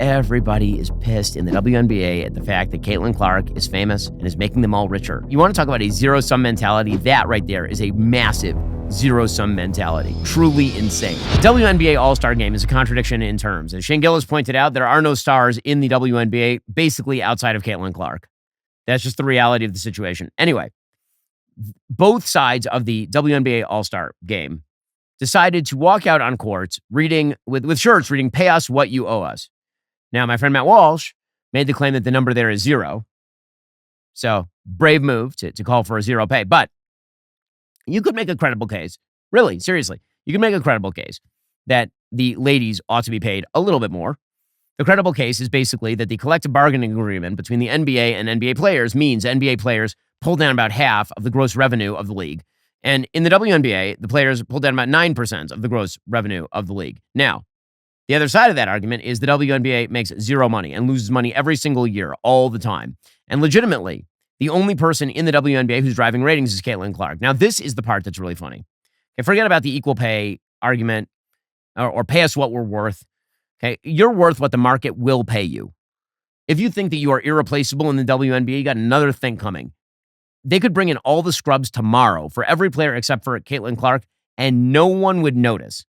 everybody is pissed in the WNBA at the fact that Caitlin Clark is famous and is making them all richer. You want to talk about a zero-sum mentality? That right there is a massive zero-sum mentality. Truly insane. The WNBA All-Star game is a contradiction in terms. As Shane Gillis pointed out, there are no stars in the WNBA basically outside of Caitlin Clark. That's just the reality of the situation. Anyway, both sides of the WNBA All-Star game decided to walk out on courts reading with shirts reading "Pay us what you owe us." Now, my friend Matt Walsh made the claim that the number there is zero. So, brave move to call for a zero pay. But you could make a credible case, really, seriously, you could make a credible case that the ladies ought to be paid a little bit more. The credible case is basically that the collective bargaining agreement between the NBA and NBA players means NBA players pull down about half of the gross revenue of the league. And in the WNBA, the players pull down about 9% of the gross revenue of the league. Now, the other side of that argument is the WNBA makes zero money and loses money every single year, all the time. And legitimately, the only person in the WNBA who's driving ratings is Caitlin Clark. Now, this is the part that's really funny. Okay, forget about the equal pay argument or pay us what we're worth. Okay, you're worth what the market will pay you. If you think that you are irreplaceable in the WNBA, you got another thing coming. They could bring in all the scrubs tomorrow for every player except for Caitlin Clark, and no one would notice.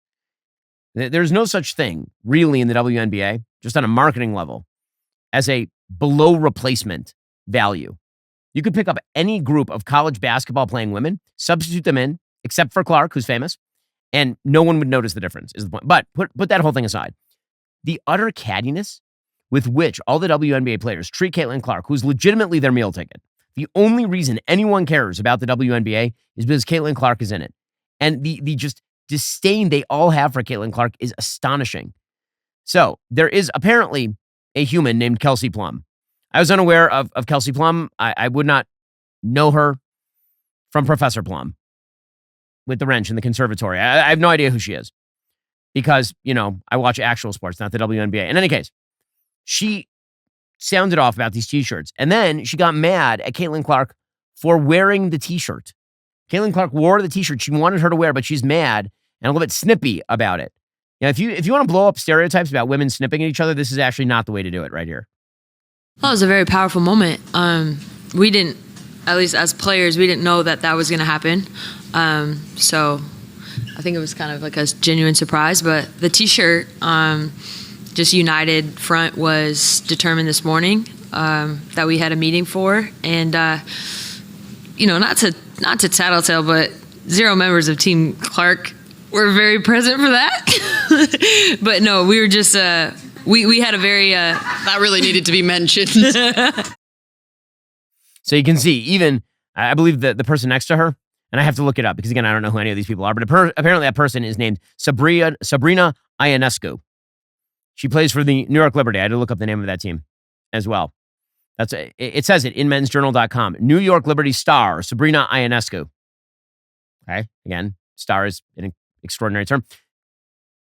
There's no such thing, really, in the WNBA, just on a marketing level, as a below replacement value. You could pick up any group of college basketball playing women, substitute them in, except for Clark, who's famous, and no one would notice the difference, is the point. But put that whole thing aside. The utter cattiness with which all the WNBA players treat Caitlin Clark, who's legitimately their meal ticket. The only reason anyone cares about the WNBA is because Caitlin Clark is in it. And the just disdain they all have for Caitlin Clark is astonishing. So there is apparently a human named Kelsey Plum. I was unaware of Kelsey Plum. I would not know her from Professor Plum with the wrench in the conservatory. I have no idea who she is because, I watch actual sports, not the WNBA. In any case, she sounded off about these t-shirts. And then she got mad at Caitlin Clark for wearing the t-shirt. Caitlin Clark wore the t-shirt she wanted her to wear, but she's mad and a little bit snippy about it. If you want to blow up stereotypes about women snipping at each other, this is actually not the way to do it right here. Well, it was a very powerful moment. We didn't, at least as players, we didn't know that was going to happen. So I think it was kind of like a genuine surprise. But the t-shirt, just United Front was determined this morning that we had a meeting for. And, not to tattletale, but zero members of Team Clark were very present for that. But no, we were just, we had a very... that really needed to be mentioned. So you can see, even, I believe the person next to her, and I have to look it up because, again, I don't know who any of these people are, but apparently that person is named Sabrina Ionescu. She plays for the New York Liberty. I had to look up the name of that team as well. It says it in mensjournal.com. New York Liberty star, Sabrina Ionescu. Okay, again, star is an extraordinary term.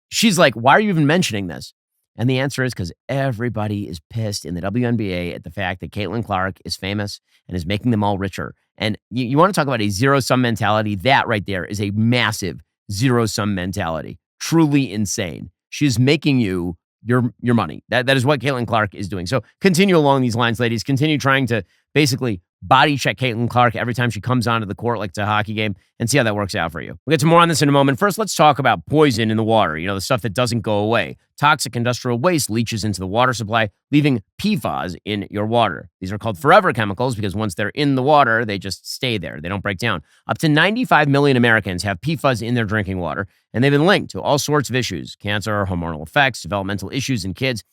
She's like, why are you even mentioning this? And the answer is because everybody is pissed in the WNBA at the fact that Caitlin Clark is famous and is making them all richer. And you want to talk about a zero-sum mentality? That right there is a massive zero-sum mentality. Truly insane. She is making you your money. That is what Caitlin Clark is doing. So continue along these lines, ladies. Continue trying to basically body check Caitlin Clark every time she comes onto the court like it's a hockey game and see how that works out for you. We'll get to more on this in a moment. First, let's talk about poison in the water. The stuff that doesn't go away. Toxic industrial waste leaches into the water supply, leaving PFAS in your water. These are called forever chemicals because once they're in the water, they just stay there. They don't break down. Up to 95 million Americans have PFAS in their drinking water, and they've been linked to all sorts of issues: cancer, hormonal effects, developmental issues in kids.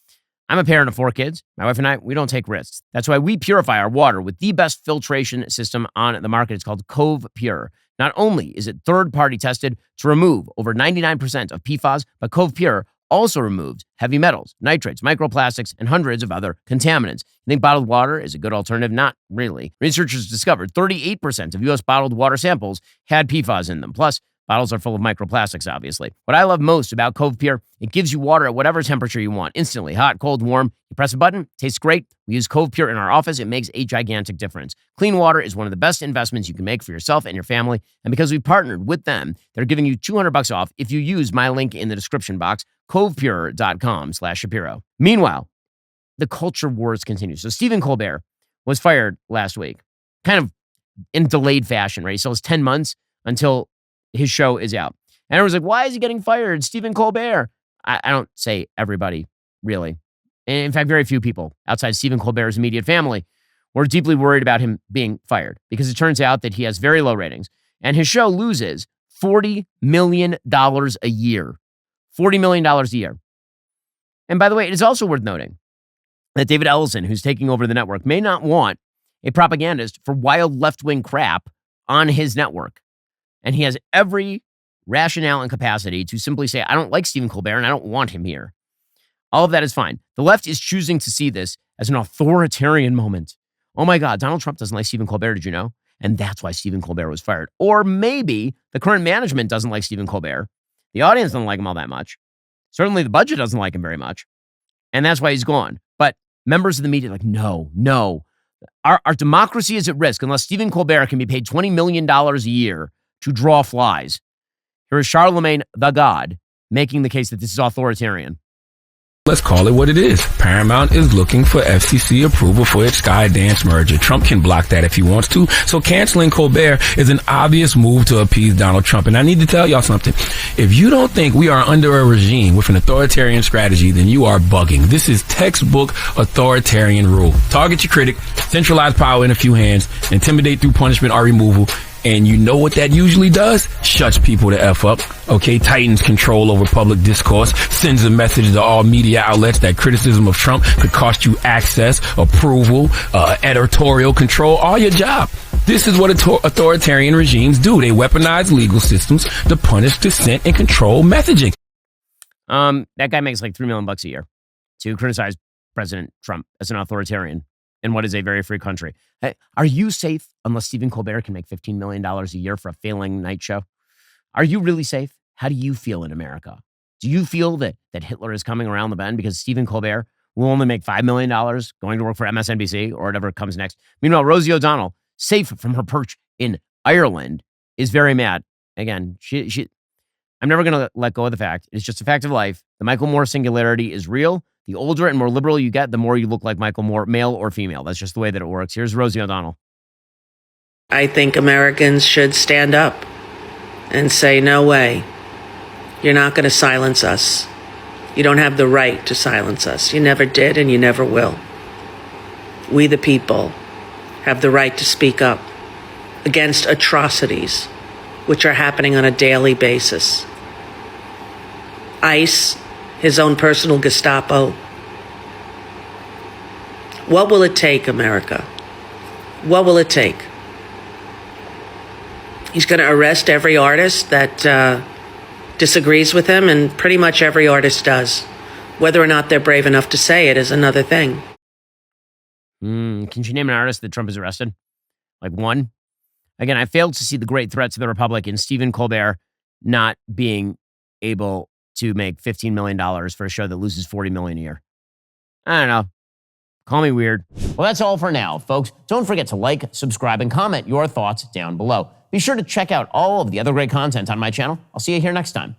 I'm a parent of 4 kids. My wife and I, we don't take risks. That's why we purify our water with the best filtration system on the market. It's called Cove Pure. Not only is it third-party tested to remove over 99% of PFAS, but Cove Pure also removes heavy metals, nitrates, microplastics, and hundreds of other contaminants. You think bottled water is a good alternative? Not really. Researchers discovered 38% of U.S. bottled water samples had PFAS in them. Plus, bottles are full of microplastics, obviously. What I love most about Cove Pure, it gives you water at whatever temperature you want, instantly. Hot, cold, warm. You press a button, tastes great. We use Cove Pure in our office. It makes a gigantic difference. Clean water is one of the best investments you can make for yourself and your family. And because we partnered with them, they're giving you $200 off if you use my link in the description box, covepure.com/Shapiro. Meanwhile, the culture wars continue. So Stephen Colbert was fired last week, kind of in delayed fashion, right? He still has 10 months until his show is out. And everyone's like, why is he getting fired? Stephen Colbert. I don't say everybody, really. And in fact, very few people outside Stephen Colbert's immediate family were deeply worried about him being fired because it turns out that he has very low ratings and his show loses $40 million a year. $40 million a year. And by the way, it is also worth noting that David Ellison, who's taking over the network, may not want a propagandist for wild left-wing crap on his network. And he has every rationale and capacity to simply say, I don't like Stephen Colbert and I don't want him here. All of that is fine. The left is choosing to see this as an authoritarian moment. Oh my God, Donald Trump doesn't like Stephen Colbert, did you know? And that's why Stephen Colbert was fired. Or maybe the current management doesn't like Stephen Colbert. The audience doesn't like him all that much. Certainly the budget doesn't like him very much. And that's why he's gone. But members of the media are like, no. Our democracy is at risk unless Stephen Colbert can be paid $20 million a year to draw flies. Here is Charlemagne the God making the case that this is authoritarian. Let's call it what it is. Paramount is looking for FCC approval for its Skydance merger. Trump can block that if he wants to. So canceling Colbert is an obvious move to appease Donald Trump. And I need to tell y'all something. If you don't think we are under a regime with an authoritarian strategy, then you are bugging. This is textbook authoritarian rule. Target your critic, centralize power in a few hands, intimidate through punishment or removal. And you know what that usually does? Shuts people the F up, okay? Tightens control over public discourse, sends a message to all media outlets that criticism of Trump could cost you access, approval, editorial control, all your job. This is what authoritarian regimes do. They weaponize legal systems to punish dissent and control messaging. That guy makes like $3 million a year to criticize President Trump as an authoritarian in what is a very free country. Hey, are you safe unless Stephen Colbert can make $15 million a year for a failing night show? Are you really safe? How do you feel in America? Do you feel that Hitler is coming around the bend because Stephen Colbert will only make $5 million going to work for MSNBC or whatever comes next? Meanwhile, Rosie O'Donnell, safe from her perch in Ireland, is very mad. Again, I'm never going to let go of the fact. It's just a fact of life. The Michael Moore singularity is real. The older and more liberal you get, the more you look like Michael Moore, male or female. That's just the way that it works. Here's Rosie O'Donnell. I think Americans should stand up and say, no way. You're not going to silence us. You don't have the right to silence us. You never did and you never will. We, the people, have the right to speak up against atrocities which are happening on a daily basis. ICE, his own personal Gestapo. What will it take, America? What will it take? He's going to arrest every artist that disagrees with him, and pretty much every artist does. Whether or not they're brave enough to say it is another thing. Can you name an artist that Trump has arrested? Like one? Again, I failed to see the great threat to the Republic in Stephen Colbert not being able to make $15 million for a show that loses $40 million a year. I don't know. Call me weird. Well, that's all for now, folks. Don't forget to like, subscribe, and comment your thoughts down below. Be sure to check out all of the other great content on my channel. I'll see you here next time.